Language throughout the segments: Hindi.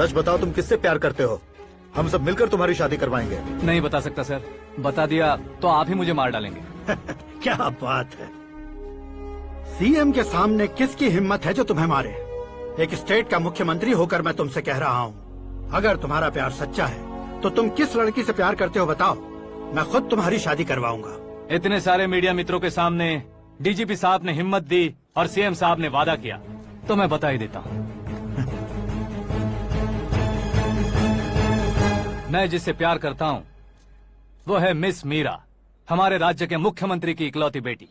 सच बताओ, तुम किससे प्यार करते हो? हम सब मिलकर तुम्हारी शादी करवाएंगे। नहीं बता सकता सर, बता दिया तो आप ही मुझे मार डालेंगे। क्या बात है, सीएम के सामने किसकी हिम्मत है जो तुम्हें मारे? एक स्टेट का मुख्यमंत्री होकर मैं तुमसे कह रहा हूँ, अगर तुम्हारा प्यार सच्चा है तो तुम किस लड़की से प्यार करते हो बताओ, मैं खुद तुम्हारी शादी करवाऊंगा। इतने सारे मीडिया मित्रों के सामने डीजीपी साहब ने हिम्मत दी और सीएम साहब ने वादा किया, तो मैं बता ही देता हूँ। मैं जिससे प्यार करता हूँ वो है मिस मीरा, हमारे राज्य के मुख्यमंत्री की इकलौती बेटी।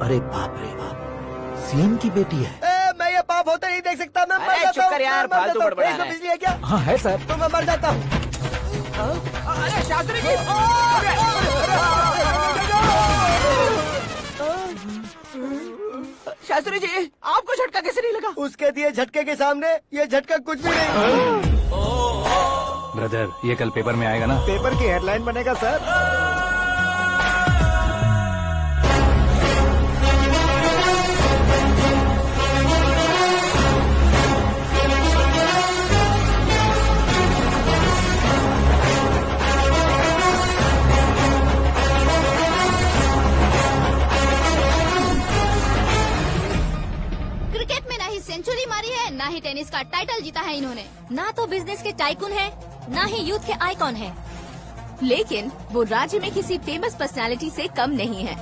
अरे बाप रे बाप, सीएम की बेटी है। मैं ये पाप होते नहीं देख सकता। मैं मर जाता हूँ यार, फालतू बड़बड़ा रहा है। बिजली है क्या? हाँ है सर। तो मैं मर जाता हूँ। अरे शास्त्री जी, शास्त्री जी, आपको झटका कैसे नहीं लगा? उसके दिए झटके के सामने ये झटका कुछ भी नहीं। ब्रदर, ये कल पेपर में आएगा ना? पेपर की हेडलाइन बनेगा सर। सेंचुरी मारी है, ना ही टेनिस का टाइटल जीता है इन्होंने। ना तो बिजनेस के टाइकून है, ना ही यूथ के आइकॉन है, लेकिन वो राज्य में किसी फेमस पर्सनालिटी से कम नहीं है।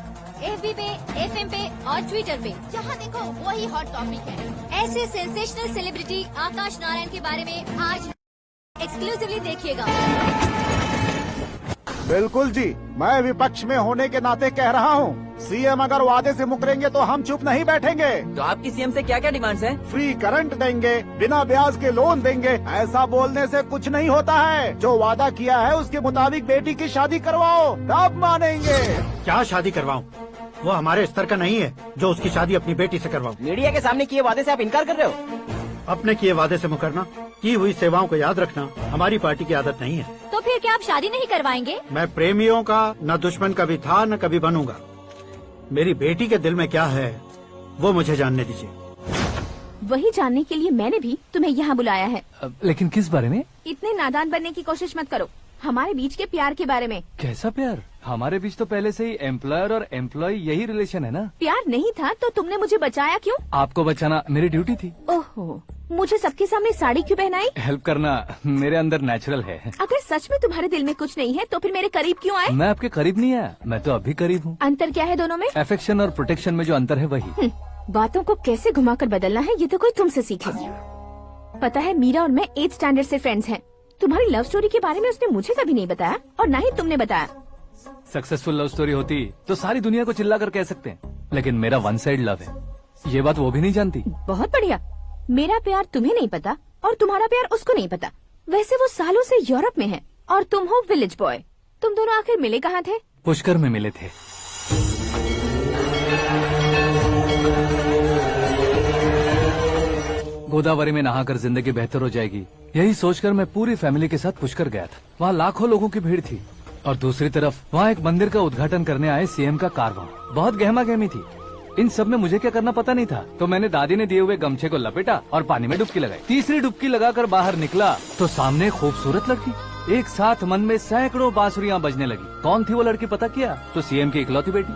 एफबी पे, एफएम पे और ट्विटर पे जहाँ देखो वही हॉट टॉपिक है। ऐसे सेंसेशनल सेलिब्रिटी आकाश नारायण के बारे में आज एक्सक्लूसिवली देखिएगा। बिल्कुल जी, मैं विपक्ष में होने के नाते कह रहा हूँ, सीएम अगर वादे से मुकरेंगे तो हम चुप नहीं बैठेंगे। तो आपकी सीएम से क्या क्या डिमांड्स हैं? फ्री करंट देंगे, बिना ब्याज के लोन देंगे। ऐसा बोलने से कुछ नहीं होता है, जो वादा किया है उसके मुताबिक बेटी की शादी करवाओ, तब मानेंगे। क्या शादी करवाऊं? वो हमारे स्तर का नहीं है जो उसकी शादी अपनी बेटी से करवाऊं। मीडिया के सामने किए वादे से आप इनकार कर रहे हो? अपने किए वादे से मुकरना, की हुई सेवाओं को याद रखना हमारी पार्टी की आदत नहीं है। तो फिर क्या आप शादी नहीं करवाएंगे? मैं प्रेमियों का न दुश्मन कभी था न कभी बनूंगा। मेरी बेटी के दिल में क्या है वो मुझे जानने दीजिए। वही जानने के लिए मैंने भी तुम्हें यहाँ बुलाया है। लेकिन किस बारे में? इतने नादान बनने की कोशिश मत करो, हमारे बीच के प्यार के बारे में। कैसा प्यार? हमारे बीच तो पहले से ही एम्प्लॉयर और एम्प्लॉय यही रिलेशन है ना। प्यार नहीं था तो तुमने मुझे बचाया क्यों? आपको बचाना मेरी ड्यूटी थी। ओहो, मुझे सबके सामने साड़ी क्यों पहनाई? हेल्प करना मेरे अंदर नेचुरल है। अगर सच में तुम्हारे दिल में कुछ नहीं है तो फिर मेरे करीब क्यों आए? मैं आपके करीब नहीं आया, मैं तो अभी करीब हूँ। अंतर क्या है दोनों में? अफेक्शन और प्रोटेक्शन में जो अंतर है वही। बातों को कैसे घुमाकर बदलना है ये तो कोई तुमसे सीखे। पता है, मीरा और मैं 8th स्टैंडर्ड से फ्रेंड्स हैं। तुम्हारी लव स्टोरी के बारे में उसने मुझे कभी नहीं बताया और ना ही तुमने बताया। सक्सेसफुल लव स्टोरी होती तो सारी दुनिया को चिल्ला कर कह सकते हैं, लेकिन मेरा वन साइड लव है, ये बात वो भी नहीं जानती। बहुत बढ़िया, मेरा प्यार तुम्हें नहीं पता और तुम्हारा प्यार उसको नहीं पता। वैसे वो सालों से यूरोप में है और तुम हो विलेज बॉय। तुम दोनों आखिर मिले कहाँ थे? पुष्कर में मिले थे। गोदावरी में नहाकर जिंदगी बेहतर हो जाएगी, यही सोचकर मैं पूरी फैमिली के साथ पुष्कर गया था। वहाँ लाखों लोगों की भीड़ थी और दूसरी तरफ वहाँ एक मंदिर का उद्घाटन करने आए सीएम का कारवां। बहुत गहमा गहमी थी। इन सब में मुझे क्या करना पता नहीं था, तो मैंने दादी ने दिए हुए गमछे को लपेटा और पानी में डुबकी लगाई। तीसरी डुबकी लगाकर बाहर निकला तो सामने खूबसूरत लड़की। एक साथ मन में सैकड़ों बांसुरियां बजने लगी। कौन थी वो लड़की पता किया? तो सीएम की इकलौती बेटी।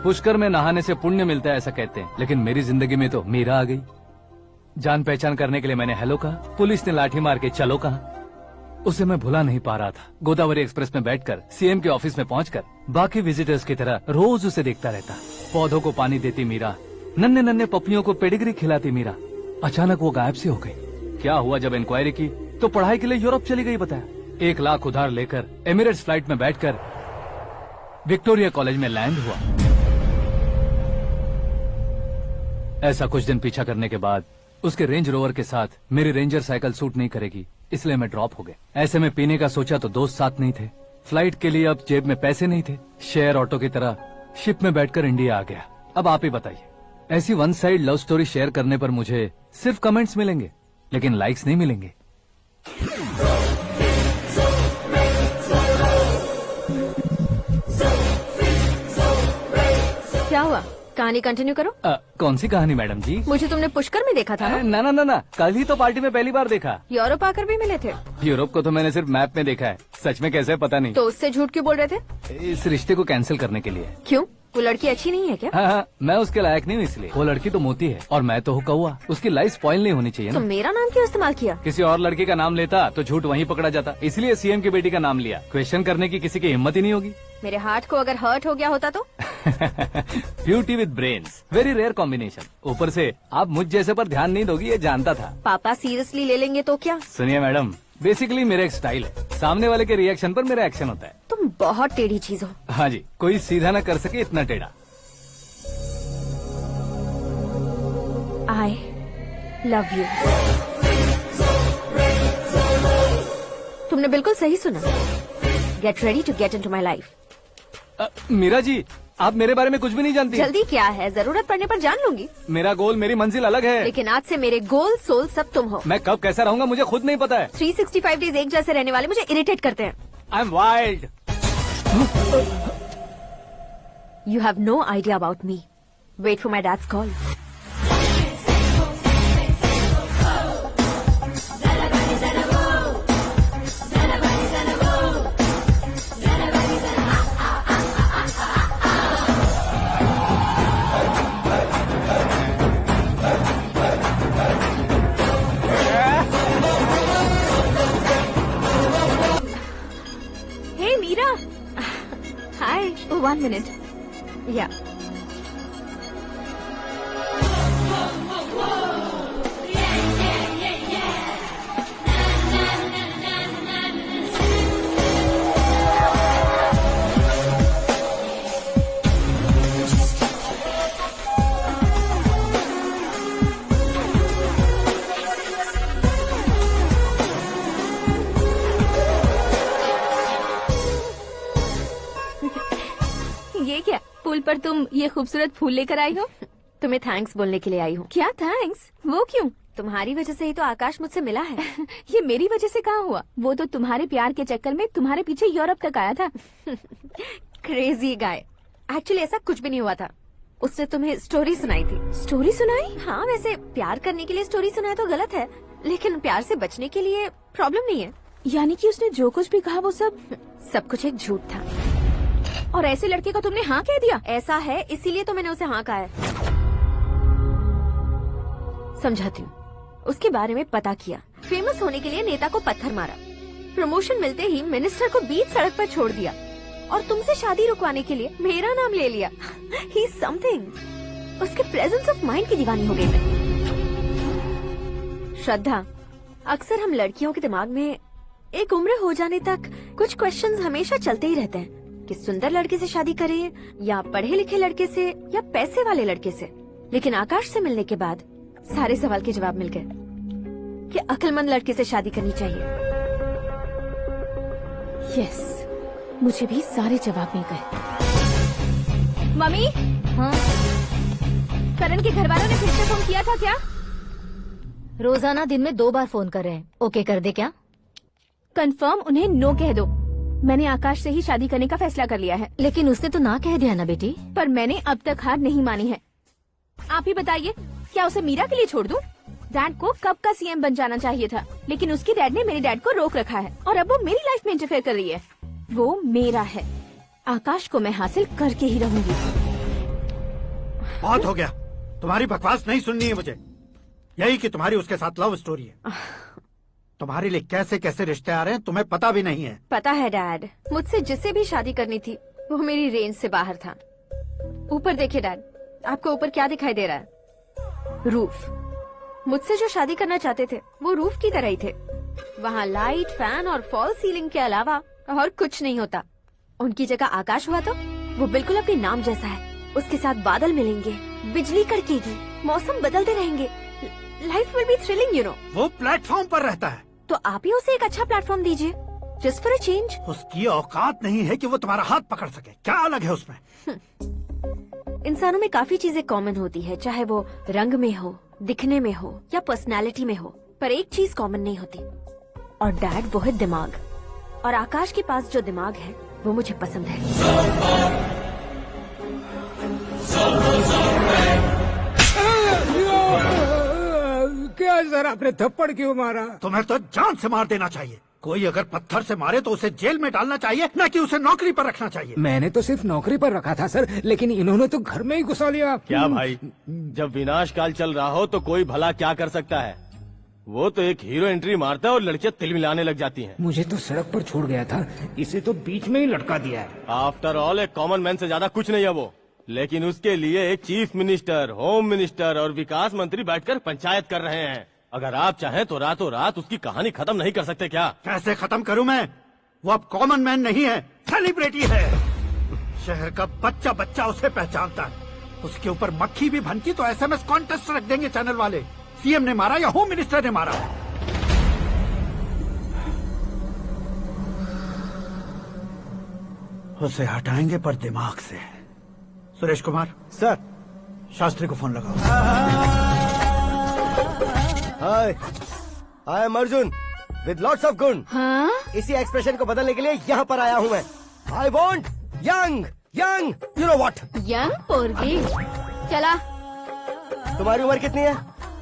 पुष्कर में नहाने से पुण्य मिलता है ऐसा कहते हैं, लेकिन मेरी जिंदगी में तो मीरा आ गई। जान पहचान करने के लिए मैंने हेलो कहा, पुलिस ने लाठी मार के चलो कहा। उसे मैं भुला नहीं पा रहा था। गोदावरी एक्सप्रेस में बैठकर सीएम के ऑफिस में पहुंचकर बाकी विजिटर्स की तरह रोज उसे देखता रहता। पौधों को पानी देती मीरा, नन्हे नन्हे पपियों को पेडिग्री खिलाती मीरा। अचानक वो गायब सी हो गई। क्या हुआ? जब इंक्वायरी की तो पढ़ाई के लिए यूरोप चली गई बताया। 1 लाख उधार लेकर एमिरेट्स फ्लाइट में बैठकर विक्टोरिया कॉलेज में लैंड हुआ। ऐसा कुछ दिन पीछा करने के बाद उसके रेंज रोवर के साथ मेरी रेंजर साइकिल सूट नहीं करेगी, इसलिए मैं ड्रॉप हो गया। ऐसे में पीने का सोचा तो दोस्त साथ नहीं थे। फ्लाइट के लिए अब जेब में पैसे नहीं थे। शेयर ऑटो की तरह शिप में बैठकर इंडिया आ गया। अब आप ही बताइए, ऐसी one side love story share करने पर मुझे सिर्फ कमेंट्स मिलेंगे, लेकिन लाइक्स नहीं मिलेंगे। क्या हुआ? कहानी कंटिन्यू करो। कौन सी कहानी मैडम जी? मुझे तुमने पुष्कर में देखा था ना? ना, कल ही तो पार्टी में पहली बार देखा। यूरोप आकर भी मिले थे? यूरोप को तो मैंने सिर्फ मैप में देखा है, सच में कैसे पता नहीं। तो उससे झूठ क्यों बोल रहे थे? इस रिश्ते को कैंसिल करने के लिए। क्यों? वो लड़की अच्छी नहीं है क्या? हाँ, मैं उसके लायक नहीं हूँ इसलिए। वो लड़की तो मोती है और मैं तो हूँ कौवा। उसकी लाइफ स्पॉइल नहीं होनी चाहिए तो ना। मेरा नाम क्यों इस्तेमाल किया? किसी और लड़की का नाम लेता तो झूठ वहीं पकड़ा जाता, इसलिए सीएम की बेटी का नाम लिया। क्वेश्चन करने की किसी की हिम्मत ही नहीं होगी। मेरे हार्ट को अगर हर्ट हो गया होता तो? Beauty with brains, very rare combination. ऊपर से आप मुझ जैसे पर ध्यान नहीं दोगी ये जानता था। पापा सीरियसली ले लेंगे तो क्या? सुनिए मैडम, बेसिकली मेरा एक स्टाइल है, सामने वाले के रिएक्शन पर मेरा एक्शन होता है। तुम बहुत टेढ़ी चीज हो। हाँ जी, कोई सीधा न कर सके इतना टेढ़ा। I love you। तुमने बिल्कुल सही सुना। Get ready to get into my life। Meera ji, आप मेरे बारे में कुछ भी नहीं जानती। जल्दी क्या है, जरूरत पड़ने पर जान लूंगी। मेरा गोल, मेरी मंजिल अलग है। लेकिन आज से मेरे गोल सोल सब तुम हो। मैं कब कैसा रहूंगा मुझे खुद नहीं पता है। 365 डेज एक जैसे रहने वाले मुझे इरिटेट करते हैं। I am wild. You have no idea about me। Wait for my dad's call। Hey Meera। Hi। One minute। Yeah। ये क्या, पुल पर तुम ये खूबसूरत फूल लेकर आई हो? तुम्हें थैंक्स बोलने के लिए आई हूँ। क्या थैंक्स? वो क्यों? तुम्हारी वजह से ही तो आकाश मुझसे मिला है। ये मेरी वजह से कहाँ हुआ? वो तो तुम्हारे प्यार के चक्कर में तुम्हारे पीछे यूरोप तक आया था। Crazy guy. एक्चुअली ऐसा कुछ भी नहीं हुआ था। उसने तुम्हें स्टोरी सुनाई थी। स्टोरी सुनाई? हाँ, वैसे प्यार करने के लिए स्टोरी सुनाए तो गलत है, लेकिन प्यार से बचने के लिए प्रॉब्लम नहीं है। यानी कि उसने जो कुछ भी कहा वो सब कुछ एक झूठ था। और ऐसे लड़के को तुमने हाँ कह दिया? ऐसा है, इसीलिए तो मैंने उसे हाँ कहा है। समझाती हूँ। उसके बारे में पता किया, फेमस होने के लिए नेता को पत्थर मारा, प्रमोशन मिलते ही मिनिस्टर को बीच सड़क पर छोड़ दिया और तुमसे शादी रुकवाने के लिए मेरा नाम ले लिया। ही समथिंग। उसके प्रेजेंस ऑफ माइंड की दीवानी हो गई मैं। श्रद्धा, अक्सर हम लड़कियों के दिमाग में एक उम्र हो जाने तक कुछ क्वेश्चंस हमेशा चलते ही रहते हैं कि सुंदर लड़के से शादी करें या पढ़े लिखे लड़के से या पैसे वाले लड़के से। लेकिन आकाश से मिलने के बाद सारे सवाल के जवाब मिल गए कि अक्लमंद लड़के से शादी करनी चाहिए। यस, मुझे भी सारे जवाब मिल गए। मम्मी। हाँ? करण के घर वालों ने फिर से फोन किया था क्या? रोजाना दिन में 2 बार फोन कर रहे हैं। ओके कर दे क्या? कंफर्म उन्हें नो कह दो। मैंने आकाश से ही शादी करने का फैसला कर लिया है। लेकिन उसने तो ना कह दिया ना बेटी। पर मैंने अब तक हार नहीं मानी है। आप ही बताइए, क्या उसे मीरा के लिए छोड़ दूं? डैड को कब का सीएम बन जाना चाहिए था, लेकिन उसके डैड ने मेरे डैड को रोक रखा है और अब वो मेरी लाइफ में इंटरफेयर कर रही है। वो मेरा है, आकाश को मैं हासिल करके ही रहूंगी। बहुत हो गया, तुम्हारी बकवास नहीं सुननी है मुझे। यही कि तुम्हारी उसके साथ लव स्टोरी है। तुम्हारे लिए कैसे कैसे रिश्ते आ रहे हैं तुम्हें पता भी नहीं है। पता है डैड, मुझसे जिससे भी शादी करनी थी वो मेरी रेंज से बाहर था। ऊपर देखिए डैड, आपको ऊपर क्या दिखाई दे रहा है? रूफ। मुझसे जो शादी करना चाहते थे वो रूफ की तरह ही थे। वहाँ लाइट, फैन और फॉल सीलिंग के अलावा और कुछ नहीं होता। उनकी जगह आकाश हुआ तो वो बिल्कुल अपने नाम जैसा है। उसके साथ बादल मिलेंगे, बिजली कड़केगी, मौसम बदलते रहेंगे। Life will be thrilling, you know. वो प्लेटफॉर्म पर रहता है तो आप ही उसे एक अच्छा प्लेटफॉर्म दीजिए, जस्ट फॉर अ चेंज। उसकी औकात नहीं है कि वो तुम्हारा हाथ पकड़ सके। क्या अलग है उसमें? इंसानों में काफी चीजें कॉमन होती है, चाहे वो रंग में हो, दिखने में हो या पर्सनालिटी में हो, पर एक चीज कॉमन नहीं होती, और डैड वो है दिमाग। और आकाश के पास जो दिमाग है वो मुझे पसंद है। क्या सर, आपने थप्पड़ क्यों मारा? तुम्हें तो जान से मार देना चाहिए। कोई अगर पत्थर से मारे तो उसे जेल में डालना चाहिए, न कि उसे नौकरी पर रखना चाहिए। मैंने तो सिर्फ नौकरी पर रखा था सर, लेकिन इन्होंने तो घर में ही घुसा लिया। क्या भाई, जब विनाश काल चल रहा हो तो कोई भला क्या कर सकता है? वो तो एक हीरो एंट्री मारता है और लड़कियां तिल मिलाने लग जाती हैं। मुझे तो सड़क पर छोड़ गया था, इसे तो बीच में ही लटका दिया है। आफ्टर ऑल एक कॉमन मैन से ज्यादा कुछ नहीं है वो, लेकिन उसके लिए एक चीफ मिनिस्टर, होम मिनिस्टर और विकास मंत्री बैठकर पंचायत कर रहे हैं। अगर आप चाहें तो रातों रात उसकी कहानी खत्म नहीं कर सकते क्या? कैसे खत्म करूं मैं? वो अब कॉमन मैन नहीं है, सेलिब्रिटी है। शहर का बच्चा बच्चा उसे पहचानता है। उसके ऊपर मक्खी भी भनकी तो SMS कॉन्टेस्ट रख देंगे चैनल वाले। सीएम ने मारा या होम मिनिस्टर ने मारा? उसे हटाएंगे पर दिमाग से। सुरेश कुमार सर। शास्त्री को फोन लगाओ। Hi, I am Arjun with lots of गुण। हाँ? इसी एक्सप्रेशन को बदलने के लिए यहाँ पर आया हूँ मैं। I want young young, you know what? Young पोरगी। चला, तुम्हारी उम्र कितनी है?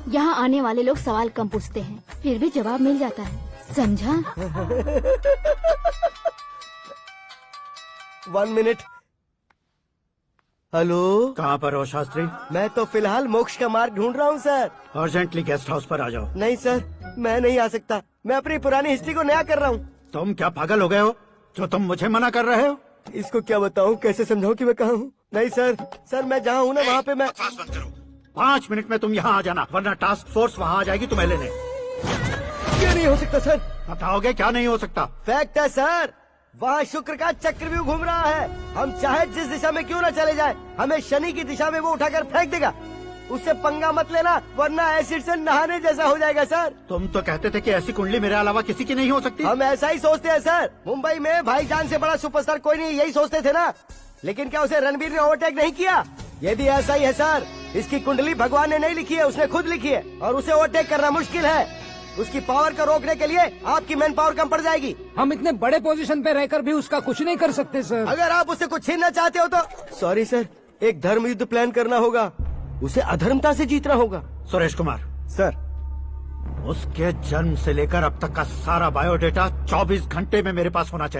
यहाँ आने वाले लोग सवाल कम पूछते हैं, फिर भी जवाब मिल जाता है, समझा? 1 मिनट। हेलो, कहाँ पर हो शास्त्री? मैं तो फिलहाल मोक्ष का मार्ग ढूंढ रहा हूँ सर। अर्जेंटली गेस्ट हाउस पर आ जाओ। नहीं सर, मैं नहीं आ सकता। मैं अपनी पुरानी हिस्ट्री को नया कर रहा हूँ। तुम क्या पागल हो गए हो जो तुम मुझे मना कर रहे हो? इसको क्या बताऊँ, कैसे समझाऊँ कि मैं कहाँ हूँ? नहीं सर, सर मैं जहाँ हूँ ना वहाँ पे मैं। 5 मिनट में तुम यहाँ आ जाना, वरना टास्क फोर्स वहाँ आ जाएगी तुम्हें लेने। क्यों नहीं हो सकता सर? बताओगे क्या नहीं हो सकता? फैक्ट है सर, वहाँ शुक्र का चक्रव्यूह घूम रहा है। हम चाहे जिस दिशा में क्यों न चले जाए, हमें शनि की दिशा में वो उठाकर फेंक देगा। उससे पंगा मत लेना, वरना एसिड से नहाने जैसा हो जाएगा सर। तुम तो कहते थे कि ऐसी कुंडली मेरे अलावा किसी की नहीं हो सकती। हम ऐसा ही सोचते हैं सर। मुंबई में भाईजान से बड़ा सुपरस्टार कोई नहीं, यही सोचते थे ना। लेकिन क्या उसे रणबीर ने ओवरटेक नहीं किया? ये भी ऐसा ही है सर। इसकी कुंडली भगवान ने नहीं लिखी है, उसने खुद लिखी है, और उसे ओवरटेक करना मुश्किल है। उसकी पावर को रोकने के लिए आपकी मैन पावर कम पड़ जाएगी। हम इतने बड़े पोजीशन पे रहकर भी उसका कुछ नहीं कर सकते सर। अगर आप उससे कुछ छीनना चाहते हो तो सॉरी सर, एक धर्म युद्ध प्लान करना होगा। उसे अधर्मता से जीतना होगा। सुरेश कुमार सर, उसके जन्म से लेकर अब तक का सारा बायोडेटा 24 घंटे में मेरे पास होना चाहिए।